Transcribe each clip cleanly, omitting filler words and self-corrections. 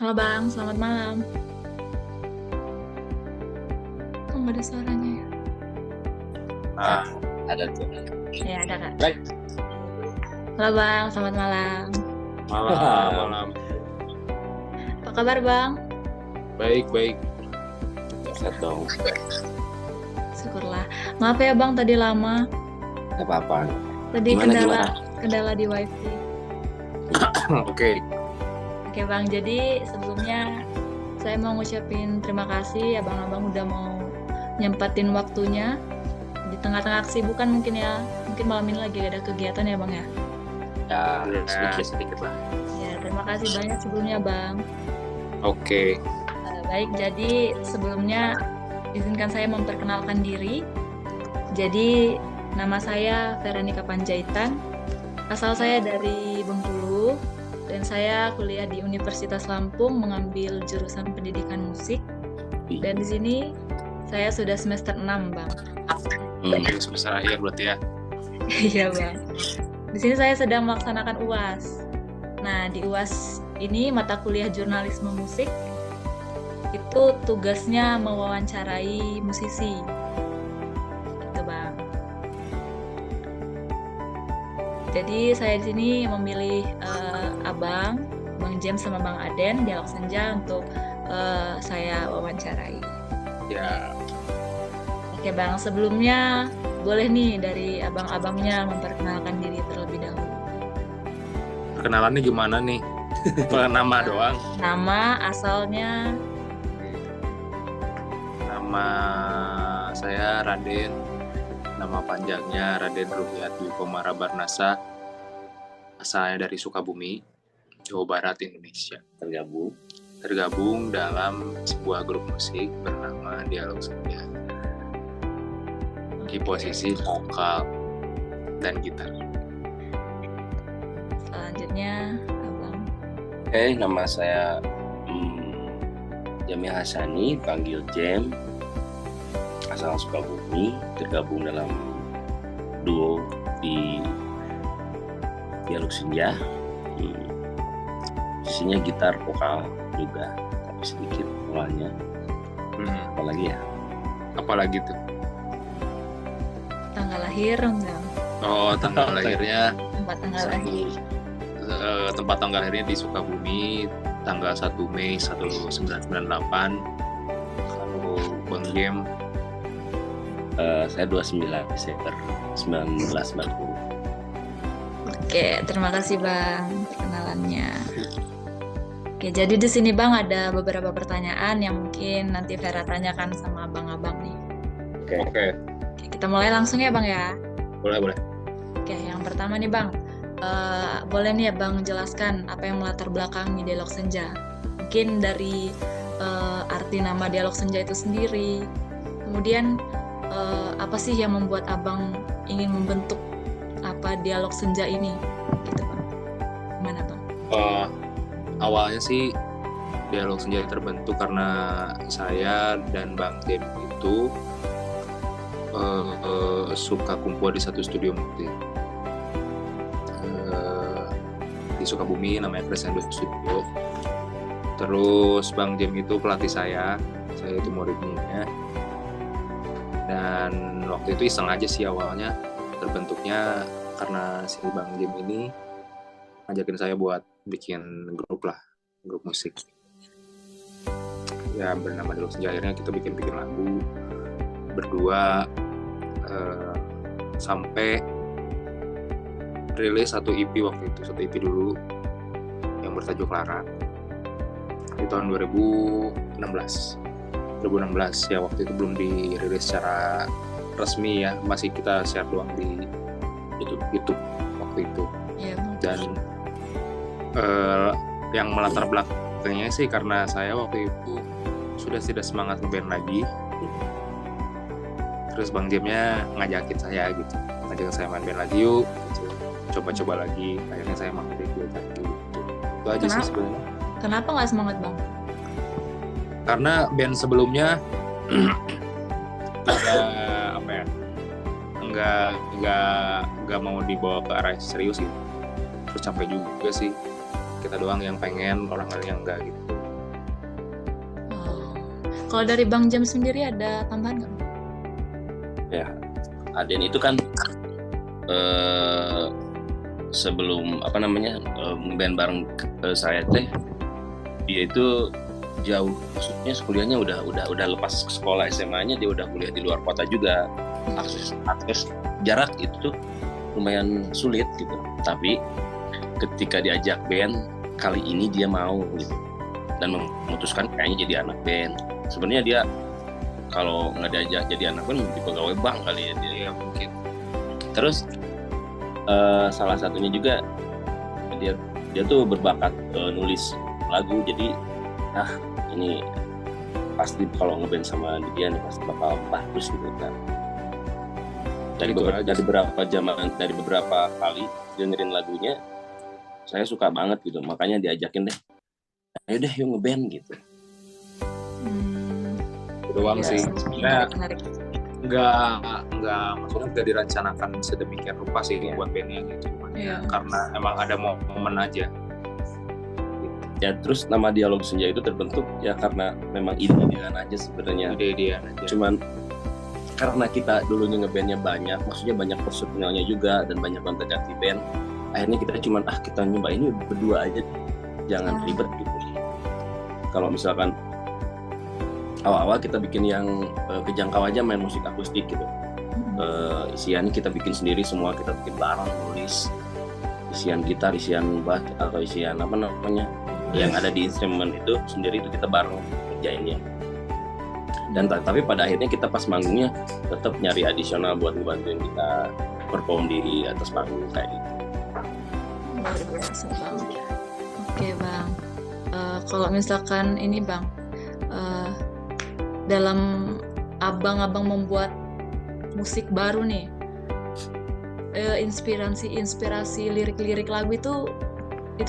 Halo Bang, selamat malam. Kok nggak ada suaranya ya? Nah, ada tuh. Ya ada Kak. Baik. Halo Bang, selamat malam. Malam. Apa kabar Bang? Baik. Sehat dong. Syukurlah. Maaf ya Bang, tadi lama. Gak apa-apa. Tadi Gimana? kendala di wifi. Oke. Oke Bang, jadi sebelumnya saya mau ngucapin terima kasih abang-abang udah mau nyempatin waktunya di tengah-tengah kesibukan mungkin ya. Mungkin malam ini lagi ada kegiatan ya Bang ya. Ya, sedikit lah. Ya, terima kasih banyak sebelumnya Bang. Oke. Baik, jadi sebelumnya izinkan saya memperkenalkan diri. Jadi nama saya Veronica Panjaitan. Asal saya dari Bengkulu dan saya kuliah di Universitas Lampung mengambil jurusan pendidikan musik. Dan di sini saya sudah semester 6, Bang. Oke, semester akhir berarti ya. Iya, Bang. Di sini saya sedang melaksanakan UAS. Nah, di UAS ini mata kuliah jurnalisme musik itu tugasnya mewawancarai musisi. Gitu, Bang. Jadi saya di sini memilih Abang James sama Bang Aden Dialog Senja untuk saya wawancarai. Ya. Oke Bang, sebelumnya boleh nih dari abang-abangnya memperkenalkan diri terlebih dahulu. Perkenalannya gimana nih? Nama doang. Nama, asalnya. Nama saya Raden. Nama panjangnya Raden Ruhiat Dwi Komara Barnasa. Asalnya dari Sukabumi, Jawa Barat, Indonesia. Tergabung dalam sebuah grup musik bernama Dialog Senja. Di posisi vokal dan gitar. Selanjutnya Abang. Oke, nama saya Jamil Hasani, panggil Jem, asal Sukabumi, tergabung dalam duo di Dialog Senja. Posisinya gitar, vokal juga, tapi sedikit polanya. Apalagi ya? Apalagi tuh? Tanggal lahir enggak? Oh, tanggal lahirnya. Tempat tanggal lahir. Tempat tanggal lahirnya di Sukabumi, tanggal 1 Mei 1998. Kalau Bang Jem, Saya 29 Desember 1940. Oke, terima kasih Bang perkenalannya. Oke, jadi di sini Bang ada beberapa pertanyaan yang mungkin nanti Vera tanyakan sama abang-abang nih. Oke. Oke, kita mulai langsung ya Bang ya. Boleh. Oke, yang pertama nih Bang, boleh nih ya Bang jelaskan apa yang melatar belakangi Dialog Senja. Mungkin dari arti nama Dialog Senja itu sendiri. Kemudian apa sih yang membuat Abang ingin membentuk apa Dialog Senja ini? Gitu Bang. Gimana Bang? Awalnya sih Dialog Senja terbentuk karena saya dan Bang Jem itu suka kumpul di satu studio musik di Sukabumi, namanya Crescendo Studio. Terus Bang Jem itu pelatih saya itu muridnya. Dan waktu itu iseng aja sih awalnya, terbentuknya karena si Bang Jem ini ngajakin saya buat bikin grup musik. Ya bernama Dialog Senja. Akhirnya kita bikin lagu berdua sampai rilis satu EP waktu itu, satu EP dulu yang bertajuk Lara di tahun 2016 ya. Waktu itu belum dirilis secara resmi ya, masih kita share doang di YouTube waktu itu. Iya, Dan yang melatar belakangnya sih karena saya waktu itu sudah tidak semangat ngeband lagi. Terus Bang Jemnya ngajakin saya main band lagi yuk, gitu. Coba lagi. Akhirnya saya makin ikut lagi gitu. Itu aja sih sebenarnya. Kenapa nggak semangat Bang? Karena band sebelumnya nggak mau dibawa ke arah serius gitu. Terus capek juga sih. Kita doang yang pengen, orang lain yang enggak gitu. Kalau dari Bang Jam sendiri ada tambahan nggak? Ya, Aden itu kan sebelum band bareng saya teh, dia itu jauh, maksudnya kuliahnya udah lepas sekolah SMA-nya, dia udah kuliah di luar kota juga. Akses jarak itu tuh lumayan sulit gitu. Tapi ketika diajak band kali ini dia mau gitu dan memutuskan kayaknya jadi anak band. Sebenarnya dia kalau nggak diajak jadi anak band di pegawai bank kali ya dia mungkin. Terus salah satunya juga dia tuh berbakat nulis lagu, jadi ini pasti kalau ngeband sama dia nih pasti bakal bagus gitu kan. Dari beberapa kali dengerin lagunya saya suka banget gitu, makanya diajakin deh, ayo deh yuk ngeband gitu. Doang Ya, sih. menarik. Nggak maksudnya nggak direncanakan sedemikian rupa sih buat bandnya gitu. Iya. Karena emang ada momen aja. Ya terus nama Dialog Senja itu terbentuk ya karena memang ide-idean aja sebenarnya. Ide-idean aja. Cuman karena kita dulunya ngebandnya banyak, maksudnya banyak personilnya juga dan banyak ganti band, akhirnya kita nyoba ini berdua aja, jangan ribet gitu. Kalau misalkan awal-awal kita bikin yang kejangkau aja, main musik akustik gitu, isiannya kita bikin sendiri semua, kita bikin bareng, nulis isian gitar, isian bass atau isian yang ada di instrumen itu sendiri, itu kita bareng kerjainnya. Dan tapi pada akhirnya kita pas manggungnya tetap nyari adisional buat ngebantuin kita perform di atas panggung kayak gitu. Luar biasa Bang. Oke Bang, kalau misalkan ini Bang, dalam abang-abang membuat musik baru nih, inspirasi lirik-lirik lagu itu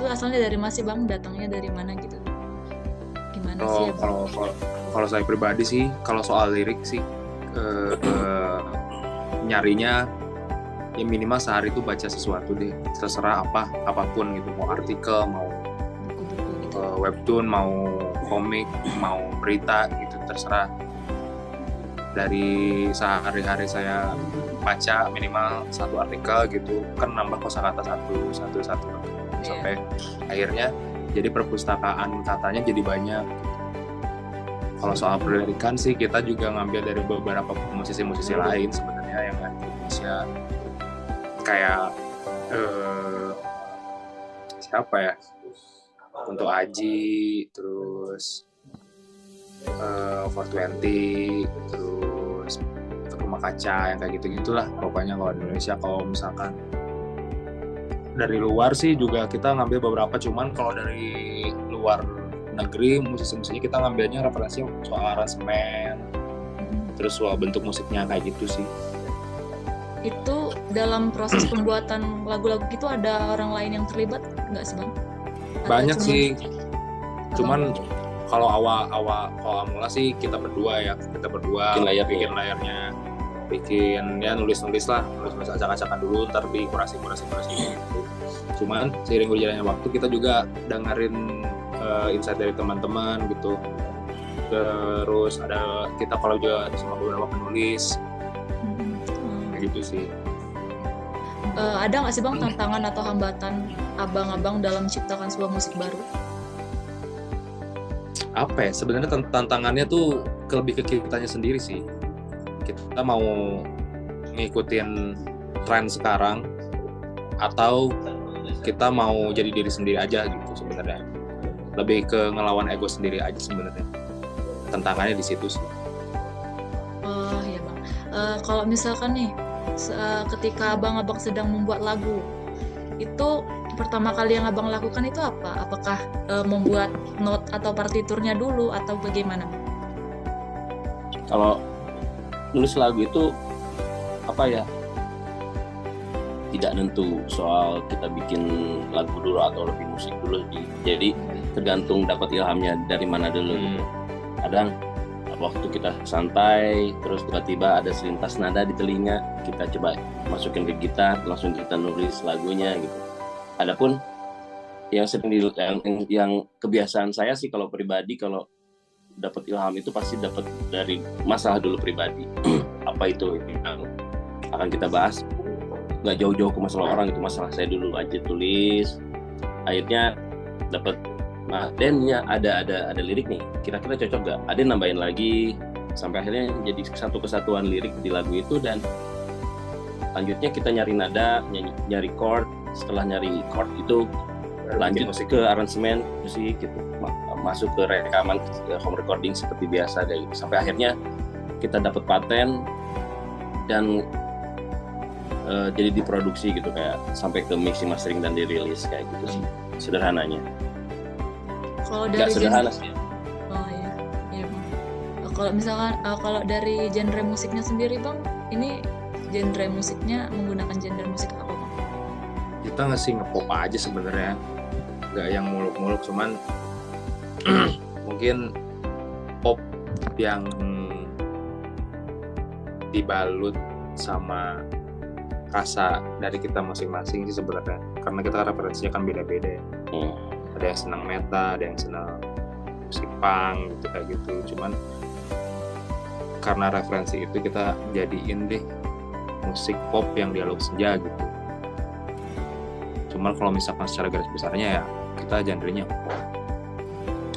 asalnya dari mana sih Bang? Datangnya dari mana gitu? Gimana sih ya Bang? Kalau saya pribadi sih, kalau soal lirik sih nyarinya ya minimal sehari itu baca sesuatu deh, terserah apapun gitu, mau artikel, mau Buku-buku gitu. webtoon, mau komik, mau berita gitu, terserah. Dari sehari-hari saya baca minimal satu artikel gitu, kan nambah kosakata satu sampai akhirnya jadi perpustakaan katanya jadi banyak. Kalau soal pendidikan sih kita juga ngambil dari beberapa musisi-musisi lain sebenarnya yang ada di Indonesia, kayak siapa ya, untuk Aji, terus 420, terus Rumah Kaca, yang kayak gitu-gitulah pokoknya kalau di Indonesia. Kalau misalkan dari luar sih juga kita ngambil beberapa, cuman kalau dari luar negeri musisi-musinya kita ngambilnya referensi soal aransemen, terus soal bentuk musiknya kayak gitu sih. Itu dalam proses pembuatan lagu-lagu gitu ada orang lain yang terlibat nggak sih Bang? Atau Banyak cuman sih, Abang? cuman kalau awal mula sih kita berdua bikin layarnya, bikin ya nulis acak-acakan dulu, ntar dikurasi gitu. Cuman seiring berjalannya waktu kita juga dengerin insight dari teman-teman gitu, terus ada kita kalau juga sama beberapa penulis kayak gitu sih. Ada nggak sih Bang tantangan atau hambatan abang-abang dalam menciptakan sebuah musik baru? Apa ya, sebenarnya tantangannya tuh lebih ke kitanya sendiri sih. Kita mau ngikutin tren sekarang atau kita mau jadi diri sendiri aja gitu sebenarnya. Lebih ke ngelawan ego sendiri aja sebenarnya. Tantangannya di situ sih. Oh ya Bang. Kalau misalkan nih ketika abang-abang sedang membuat lagu, itu pertama kali yang abang lakukan itu apa? Apakah membuat note atau partiturnya dulu atau bagaimana? Kalau nulis lagu itu tidak nentu soal kita bikin lagu dulu atau lebih musik dulu, jadi tergantung dapat ilhamnya dari mana dulu. Kadang waktu kita santai terus tiba-tiba ada selintas nada di telinga, kita coba masukin ke gitar, langsung kita nulis lagunya gitu. Adapun yang sering yang kebiasaan saya sih kalau pribadi, kalau dapat ilham itu pasti dapat dari masalah dulu pribadi. Apa itu yang akan kita bahas, nggak jauh-jauh ke masalah orang, itu masalah saya dulu aja tulis. Akhirnya dapat, nah dennya ada lirik nih, kira-kira cocok gak? Ada nambahin lagi sampai akhirnya jadi satu kesatuan lirik di lagu itu. Dan lanjutnya kita nyari nada, nyari chord. Setelah nyari chord itu lanjut ke aransemen musik gitu, masuk ke rekaman, ke home recording seperti biasa kayak gitu. Sampai akhirnya kita dapat paten dan jadi diproduksi gitu, kayak sampai ke mixing, mastering dan dirilis kayak gitu sih sederhananya. Kalau Nggak dari sederhana sih. oh iya, iya bang. Kalau misalkan kalau dari genre musiknya sendiri bang, ini genre musiknya menggunakan genre musik apa bang? Kita ngasih ngepop aja sebenarnya, nggak yang muluk-muluk, cuman mungkin pop yang dibalut sama rasa dari kita masing-masing sih sebenarnya, karena kita referensinya kan beda-beda. Ada yang senang metal, ada yang senang musik punk gitu kayak gitu. Cuman karena referensi itu kita jadiin deh musik pop yang dialog senja gitu. Cuman kalau misalkan secara garis besarnya ya kita genrenya pop.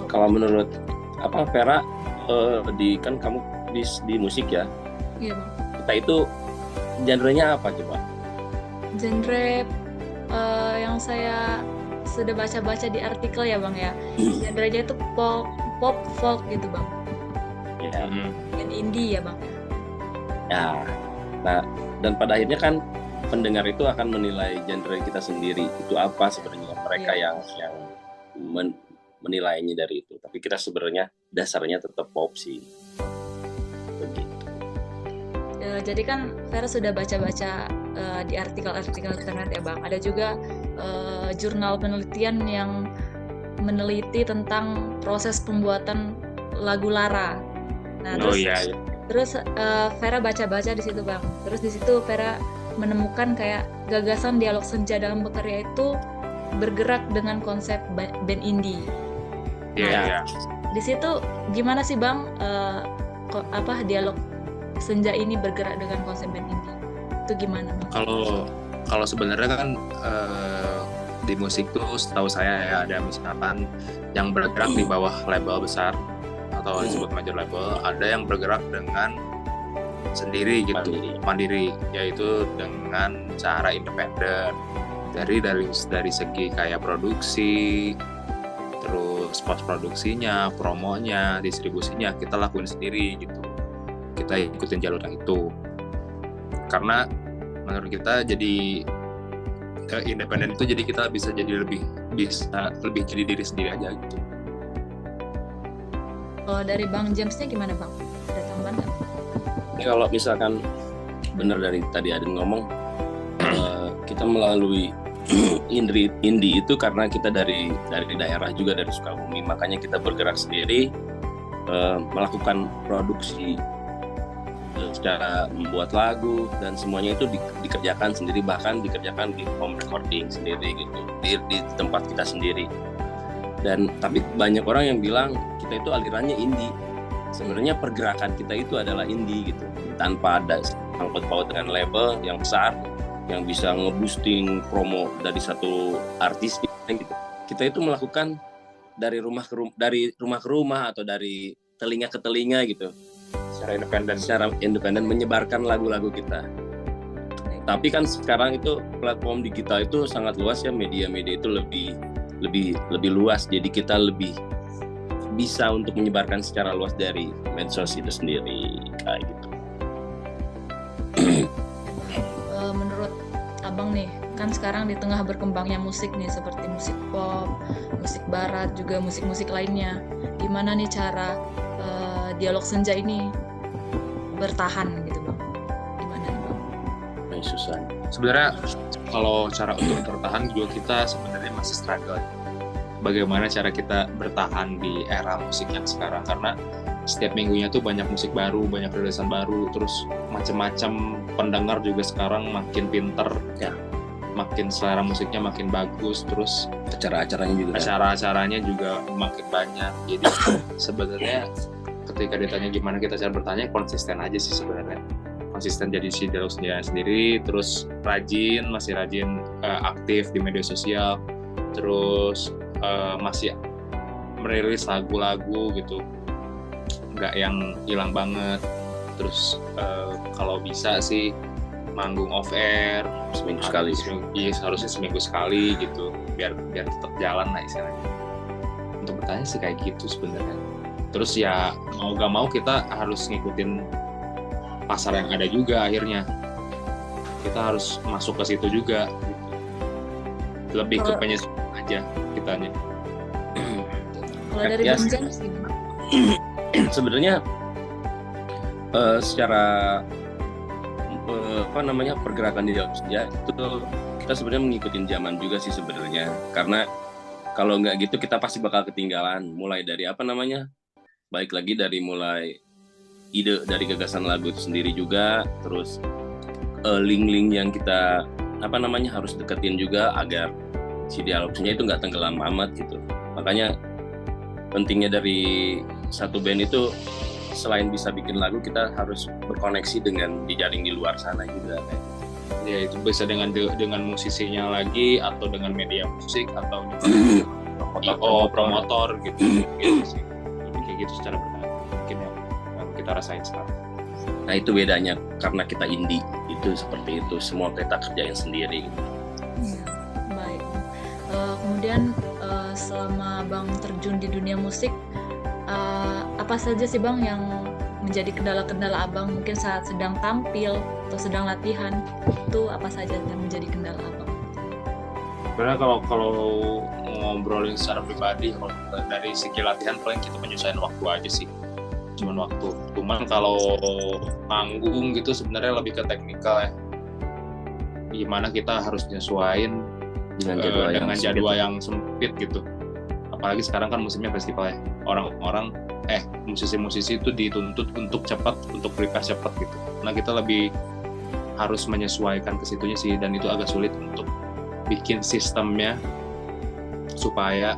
Kalau menurut apa Vera, kan kamu di musik ya, Iya bang. kita itu genrenya apa coba? Genre yang saya sudah baca-baca di artikel ya bang ya, genrenya itu pop folk gitu bang, Ya. dan indie ya bang. Ya. Nah, dan pada akhirnya kan pendengar itu akan menilai genre kita sendiri itu apa sebenarnya, mereka yang menilainya dari itu. Tapi kita sebenarnya dasarnya tetap pop sih. Begitu. Jadi kan Vera sudah baca-baca di artikel-artikel internet ya bang. Ada juga jurnal penelitian yang meneliti tentang proses pembuatan lagu Lara. Nah, terus Vera baca-baca di situ bang. Terus di situ Vera menemukan kayak gagasan dialog senja dalam berkarya itu bergerak dengan konsep band indie. Iya. Di situ gimana sih bang dialog senja ini bergerak dengan konsep band indie? Itu gimana bang? Kalau sebenarnya kan di musik tuh setahu saya ya ada misalkan yang bergerak di bawah label besar atau disebut major label, ada yang bergerak dengan sendiri gitu, mandiri, yaitu dengan cara independen dari segi kayak produksi, terus post produksinya, promonya, distribusinya kita lakuin sendiri gitu. Kita ikutin jalur yang itu. Karena menurut kita jadi independen itu jadi kita bisa lebih jadi diri sendiri aja gitu. Kalau dari Bang Jamesnya gimana bang? Ada tambahan nggak? Kalau misalkan benar dari tadi Aden ngomong, kita melalui indie itu karena kita dari daerah juga, dari Sukabumi, makanya kita bergerak sendiri, melakukan produksi secara membuat lagu dan semuanya itu dikerjakan sendiri, bahkan dikerjakan di home recording sendiri gitu, di tempat kita sendiri. Dan tapi banyak orang yang bilang kita itu alirannya indie. Sebenarnya pergerakan kita itu adalah indie gitu, tanpa ada sangkut paut dengan label yang besar yang bisa nge-boosting promo dari satu artis gitu. Kita itu melakukan dari rumah ke rumah atau dari telinga ke telinga gitu. Secara independen menyebarkan lagu-lagu kita. Tapi kan sekarang itu platform digital itu sangat luas ya, media-media itu lebih luas, jadi kita lebih bisa untuk menyebarkan secara luas dari medsos itu sendiri kayak gitu. Menurut abang nih, kan sekarang di tengah berkembangnya musik nih, seperti musik pop, musik barat, juga musik-musik lainnya, gimana nih cara dialog senja ini bertahan gitu bang? Gimana nih bang? Susah. Sebenarnya kalau cara untuk bertahan juga kita sebenarnya masih struggle. Bagaimana cara kita bertahan di era musik yang sekarang, karena setiap minggunya tuh banyak musik baru, banyak rilisan baru, terus macam-macam pendengar juga sekarang makin pinter ya. makin selera musiknya makin bagus, terus Acara-acaranya juga. acara-acaranya juga makin banyak. Jadi sebenarnya ketika ditanya gimana kita cara bertanya, konsisten aja sih sebenarnya. Konsisten jadi si diri sendiri, terus masih rajin aktif di media sosial, terus masih merilis lagu-lagu gitu, nggak yang hilang banget. Terus kalau bisa sih manggung off air Seminggu sekali. Iya, seharusnya seminggu sekali gitu, biar tetap jalan lah istilahnya. Untuk bertanya sih kayak gitu sebenarnya. Terus ya mau gak mau kita harus ngikutin pasar yang ada juga, akhirnya kita harus masuk ke situ juga gitu. Lebih ke penyesuaian aja kitanya. Kalau dari Ya, Bang James gimana? Sebenarnya secara pergerakan di dalam senja itu kita sebenarnya mengikuti zaman juga sih sebenarnya, karena kalau nggak gitu kita pasti bakal ketinggalan, mulai dari baik lagi dari mulai ide dari gagasan lagu itu sendiri juga, terus link-link yang kita harus deketin juga agar si dialognya itu nggak tenggelam amat gitu. Makanya pentingnya dari satu band itu selain bisa bikin lagu, kita harus berkoneksi dengan jejaring di luar sana juga kayak gitu. Ya itu bisa dengan musisinya lagi, atau dengan media musik, atau dengan promotor gitu sih. Lebih kayak gitu secara bertahap mungkin yang kita rasain sekarang. Nah itu bedanya, karena kita indie itu seperti itu, semua kita kerjain sendiri gitu. Ya, baik. Kemudian selama Bang terjun di dunia musik, apa saja sih Bang yang menjadi kendala-kendala Abang mungkin saat sedang tampil atau sedang latihan? Itu apa saja yang menjadi kendala Abang? Sebenarnya kalau ngobrolin secara pribadi, kalau dari segi latihan paling kita menyesuaikan waktu aja sih. Cuman kalau manggung gitu sebenarnya lebih ke teknikal ya. Gimana kita harus nyesuaiin dengan jadwal yang sempit gitu. Apalagi sekarang kan musimnya festival ya. Musisi-musisi itu dituntut untuk cepat, untuk prepare cepat gitu. Nah kita lebih harus menyesuaikan ke situnya sih, dan itu agak sulit untuk bikin sistemnya supaya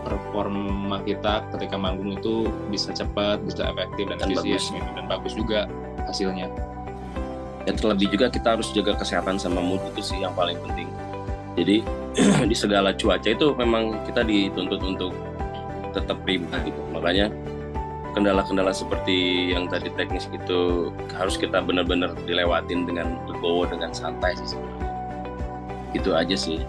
performa kita ketika manggung itu bisa cepat, bisa efektif dan efisien dan bagus juga hasilnya. Dan terlebih juga kita harus jaga kesehatan sama mood, itu sih yang paling penting. Jadi di segala cuaca itu memang kita dituntut untuk tetap prima gitu. Makanya kendala-kendala seperti yang tadi teknis itu harus kita benar-benar dilewatin dengan legowo, dengan santai sih sebenarnya. Itu aja sih.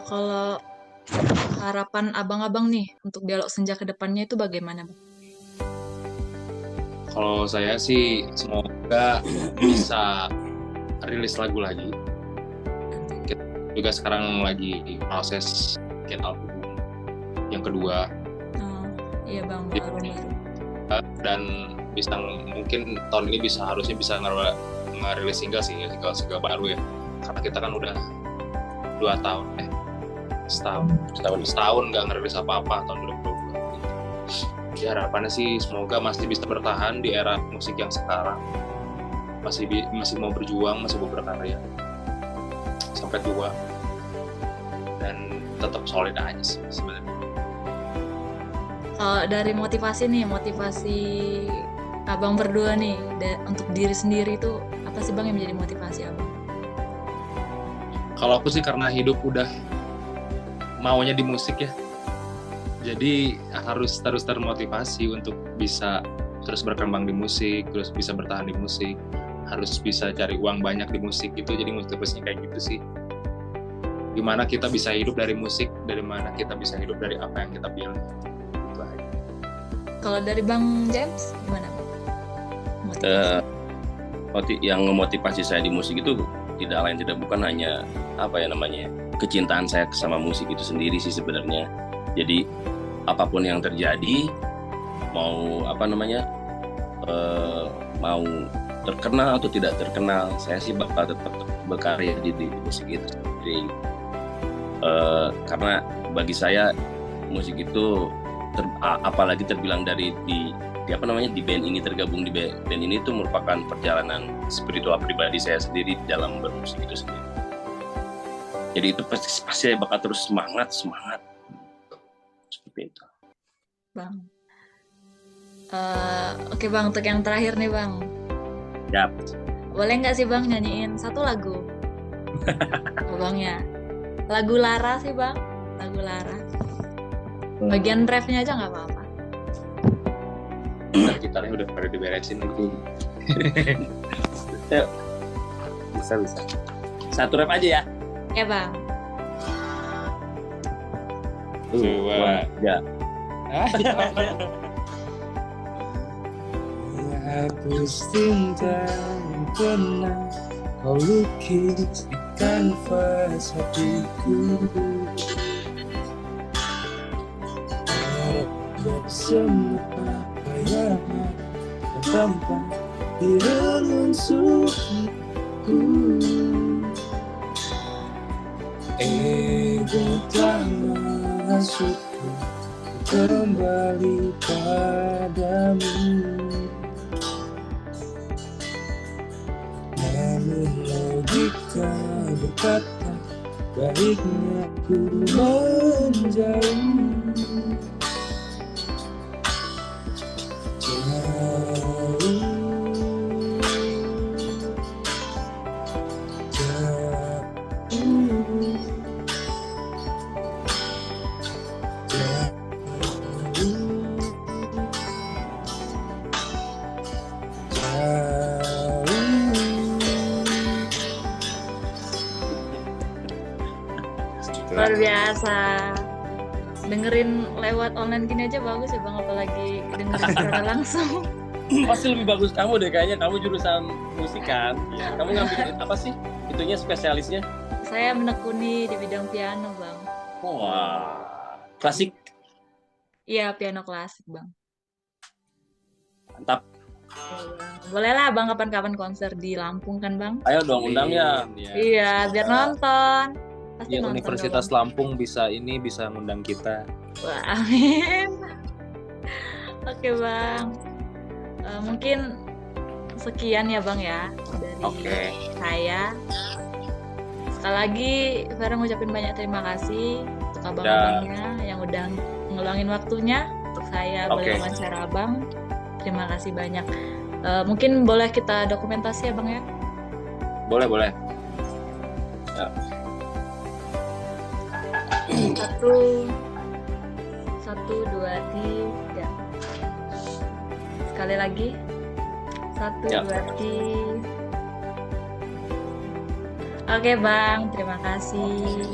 Kalau harapan abang-abang nih untuk Dialog Senja ke depannya itu bagaimana, Bang? Kalau saya sih semoga bisa rilis lagu lagi. Kita juga sekarang lagi proses bikin album yang kedua. Iya Bang, baru-baru. Dan bisa mungkin tahun ini harusnya bisa ngerilis single baru ya. Karena kita kan udah 2 tahun setahun nggak ngerilis apa-apa tahun 2020. Ya harapannya sih semoga masih bisa bertahan di era musik yang sekarang, masih mau berjuang, masih mau berkarya sampai tua, dan tetap solid aja sih sebenarnya. Kalau dari motivasi abang berdua nih untuk diri sendiri itu apa sih Bang yang menjadi motivasi abang? Kalau aku sih karena hidup udah maunya di musik ya, jadi harus terus termotivasi untuk bisa terus berkembang di musik, terus bisa bertahan di musik, harus bisa cari uang banyak di musik gitu. Jadi motivasinya kayak gitu sih. Gimana kita bisa hidup dari musik, dari mana kita bisa hidup dari apa yang kita pilih. Kalau dari Bang James gimana? Yang memotivasi saya di musik itu tidak lain tidak bukan hanya kecintaan saya sama musik itu sendiri sih sebenarnya. Jadi apapun yang terjadi, mau mau terkenal atau tidak terkenal, saya sih bakal tetap berkarya di musik itu sendiri. Karena bagi saya musik itu apalagi terbilang di apa namanya di band ini, tergabung di band ini itu merupakan perjalanan spiritual pribadi saya sendiri dalam bermusik itu sendiri. Jadi itu pasti saya bakal terus semangat seperti itu. Bang. Oke Bang, untuk yang terakhir nih Bang. Yap. Boleh nggak sih Bang nyanyiin satu lagu? Abangnya. Lagu Lara sih Bang. Lagu Lara. Bagian refnya aja nggak apa-apa. Gitarnya udah pada diberesin lagi. Yuk, Bisa. satu rap aja ya. Ya Bang. Coba. Ya. Hapus tinta yang pernah kau lukis di kanvas hatiku. Harap semua bayangan terdampar di relung suku. Ego telah menghasutku kembali padamu. Namun logika berkata baiknya ku menjauh. Luar biasa. Dengerin lewat online gini aja bagus ya Bang, apalagi dengerin secara langsung. Pasti lebih bagus kamu deh kayaknya, kamu jurusan musik kan. Ya, kamu ngambil apa sih? Itunya spesialisnya? Saya menekuni di bidang piano Bang. Wah, klasik. Iya, piano klasik Bang. Mantap. Boleh lah Bang, kapan-kapan konser di Lampung kan Bang? Ayo dong undang ya. Iya, biar nonton. Pasti Ya, nonton Universitas dong, Bang. Lampung bisa ngundang kita. Wah, amin. Oke Bang. Mungkin sekian ya Bang ya dari Oke. saya. Sekali lagi Vera ngucapin banyak terima kasih untuk abang-abangnya yang udah ngeluangin waktunya untuk saya boleh Oke. wawancara abang. Terima kasih banyak. Mungkin boleh kita dokumentasi ya Bang ya? Boleh. Satu, dua, tiga. Sekali lagi. Satu, Ya. dua, tiga. Oke Bang, terima kasih.